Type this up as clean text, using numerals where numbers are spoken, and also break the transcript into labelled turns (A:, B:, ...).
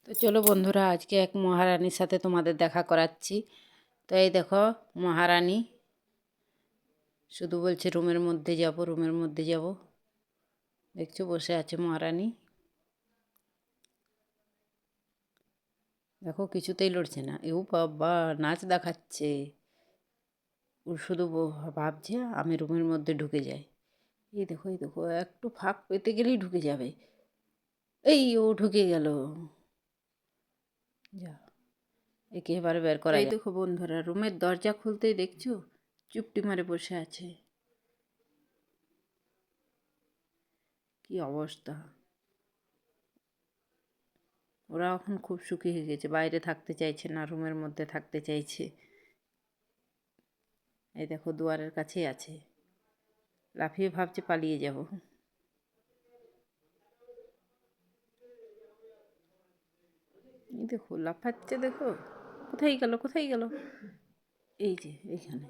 A: তো চলো বন্ধুরা, আজকে এক মহারানীর সাথে তোমাদের দেখা করাচ্ছি। তো এই দেখো, মহারানী শুধু বলছে রুমের মধ্যে যাব, রুমের মধ্যে যাব। দেখছো বসে আছে মহারানী। দেখো কিছুতেই লড়ছে না। এও বাবা, নাচ দেখাচ্ছে। ও শুধু ভাবছে আমি রুমের মধ্যে ঢুকে যাই। এই দেখো, এই দেখো, একটু ফাঁক পেতে গেলেই ঢুকে যাবে। এই ও ঢুকে গেল। যা, একে এবারে বের করা যায়। এই দেখো বন্ধুরা, রুমের দরজা খুলতেই দেখছো চুপটি মারে বসে আছে। কি অবস্থা! ওরা এখন খুব সুখী হয়ে গেছে, বাইরে থাকতে চাইছে না, রুমের মধ্যে থাকতে চাইছে। এই দেখো দুয়ারের কাছেই আছে, লাফিয়ে ভাবছে পালিয়ে যাব। এই দেখো লাফাচ্ছে, দেখো কোথায় গেল, কোথায় গেল। এই যে এইখানে,